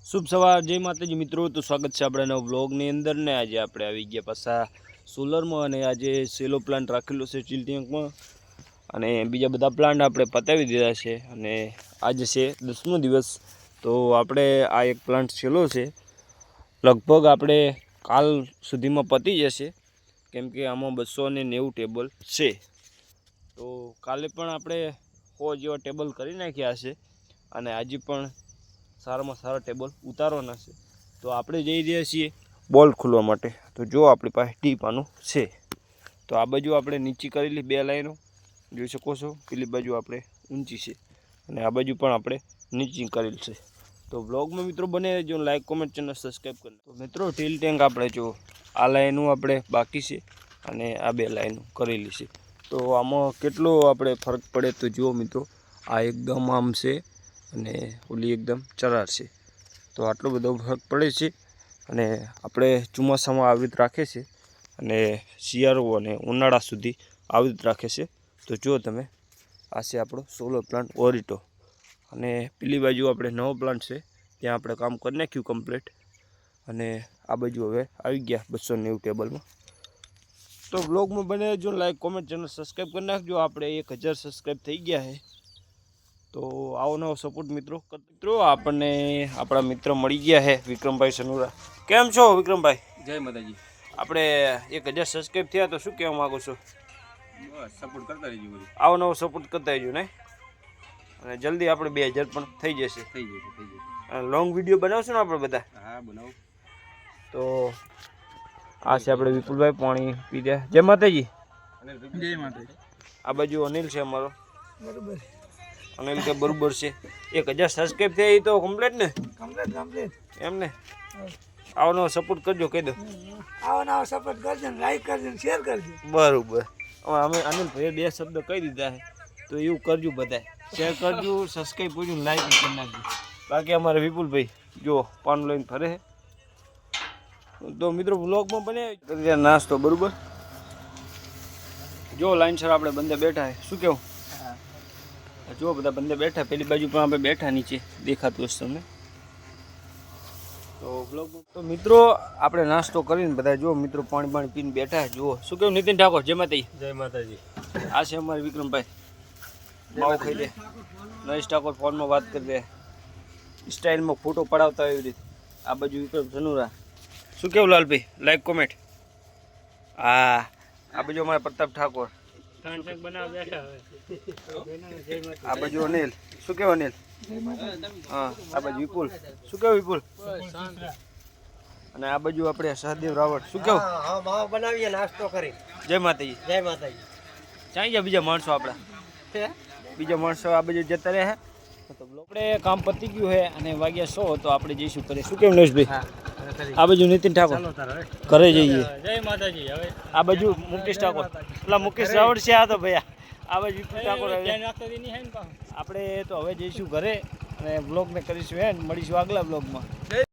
શુભ સવાર, જય માતાજી મિત્રો। તો સ્વાગત છે આપણા નવા વ્લોગની અંદર ને આજે આપણે આવી ગયા પાછા સોલરમાં અને આજે સેલો પ્લાન્ટ રાખેલો છે ચીલ ટેન્કમાં અને બીજા બધા પ્લાન્ટ આપણે પતાવી દીધા છે અને આજે છે 10મો દિવસ। તો આપણે આ એક પ્લાન્ટ સેલો છે, લગભગ આપણે કાલ સુધીમાં પતી જશે કેમ કે આમાં 290 ટેબલ છે। તો કાલે પણ આપણે 100 જેવા ટેબલ કરી નાખ્યા છે અને આજે પણ સારામાં સારા ટેબલ ઉતારવાના છે। તો આપણે જઈ રહ્યા છીએ બોલ ખોલવા માટે। તો જો આપણી પાસે ટીપાનું છે, તો આ બાજુ આપણે નીચી કરેલી 2 લાઈનો જોઈ શકો છો, પેલી બાજુ આપણે ઊંચી છે અને આ બાજુ પણ આપણે નીચી કરેલ છે। તો વ્લોગમાં મિત્રો બને રહેજો, લાઈક કોમેન્ટ ચેનલ સબસ્ક્રાઈબ કરી। તો મિત્રો ટીલ ટેન્ક આપણે જો આ લાઈનો આપણે બાકી છે અને આ 2 લાઈનો કરેલી છે। તો આમાં કેટલો આપણે ફરક પડે તો જુઓ મિત્રો, આ એકદમ આમ છે અને ઓલી એકદમ ચરાર છે, તો આટલો બધો ફરક પડે છે। અને આપણે ચોમાસામાં આવી રીતે રાખે છે અને શિયાળો અને ઉનાળા સુધી આવી રીતે રાખે છે। તો જો તમે આ છે આપણો સોલર પ્લાન્ટ ઓરિટો અને પેલી બાજુ આપણે નવો પ્લાન્ટ છે ત્યાં આપણે કામ કરી નાખ્યું કમ્પ્લીટ અને આ બાજુ હવે આવી ગયા 290 ટેબલમાં। તો બ્લોગમાં બને રહેજો, લાઈક કોમેન્ટ ચેનલ સબસ્ક્રાઈબ કરી નાખજો। આપણે 1000 સબસ્ક્રાઈબ થઈ ગયા છે, તો આવો નવો સપોર્ટ મિત્રો। આપણને આપણા મિત્ર મળી ગયા છે વિક્રમભાઈ સનુરા। કેમ છો વિક્રમભાઈ? જય માતાજી। આપણે 1000 સબસ્ક્રાઈબ થયા, તો શું કહેવા માંગો છો? બસ સપોર્ટ કરતા રહેજો બધું, આવો નવો સપોર્ટ કરતા રહેજો ને, અને જલ્દી આપણે 2000 પણ થઈ જશે। થઈ જશે। અને લોંગ વિડીયો બનાવશું ને આપણે બધા? હા બનાવો। તો આ છે આપણે વિપુલભાઈ પાણી પી રહ્યા। જય માતાજી। જય માતાજી। આ બાજુ અનિલ છે અમારો, બરોબર અનિલ કે બરોબર છે। 1000 સબસ્ક્રાઈબ થયા એ તો કમ્પ્લીટ ને? કમ્પ્લીટ એમ ને, આવો નવો સપોર્ટ કરજો, કહી દો। આવો નવો સપોર્ટ કરજો, લાઈક કરજો, શેર કરજો। બરોબર, અમે અનિલભાઈએ 2 શબ્દ કહી દીધા છે, તો એવું કરજો, બધા શેર કરજો, સબસ્ક્રાઈબ કરજો, લાઈક કરી નાખજો। બાકી અમારે વિપુલભાઈ જો પાન લઈને ફરે છે। તો મિત્રો વ્લોગમાં બને નાસ્તો બરોબર, જો લાઈનસર આપણે બંને બેઠા છે, શું કેવું? જો બધા બંને બેઠા, પેલી બાજુ પણ આપણે બેઠા, નીચે દેખાતું હશે તમને। તો બ્લોગમાં તો મિત્રો આપણે નાસ્તો કરીને બધા જો મિત્રો પાણી પીને બેઠા। જુઓ શું કેવું નીતિન ઠાકોર? જય માતાજી। જય માતાજી। આ છે અમારે વિક્રમભાઈ, માવો ખાઈ દે, નરેશ ઠાકોર ફોનમાં વાત કરી દે, સ્ટાઇલમાં ફોટો પડાવતા હોય એવી રીતે। આ બાજુ વિક્રમ સનુરા। શું કેવું લાલભાઈ? Like comment. હા, આ બાજુ અમારા પ્રતાપ ઠાકોર, આ બાજુ અનિલ। શું કેવું અનિલ? હા, આ બાજુ વિપુલ। શું કેવું વિપુલ? અને આ બાજુ આપણે સહદેવ રાવળ। શું કેવું? હા, માવો બનાવીએ નાસ્તો કરી। જય માતાજી। જય માતાજી। ચાઈ ગયા બીજા માણસો આપણા? બીજા માણસો આ બાજુ જતા રહ્યા તો આપણે કામ પતી ગયું છે અને વાગ્યા 100, તો આપણે જઈશું કરે। શું કેમ નરેશભાઈ? આ બાજુ નીતિન ઠાકોર ઘરે જઈએ। જય માતાજી। હવે આ બાજુ મુકેશ ઠાકોર, પેલા મુકેશ રાવળ છે, આ તો ભૈયા આ બાજુ વિપુલ ઠાકોર। આપણે તો હવે જઈશું ઘરે અને બ્લોગને કરીશું, મળીશું આગલા બ્લોગમાં।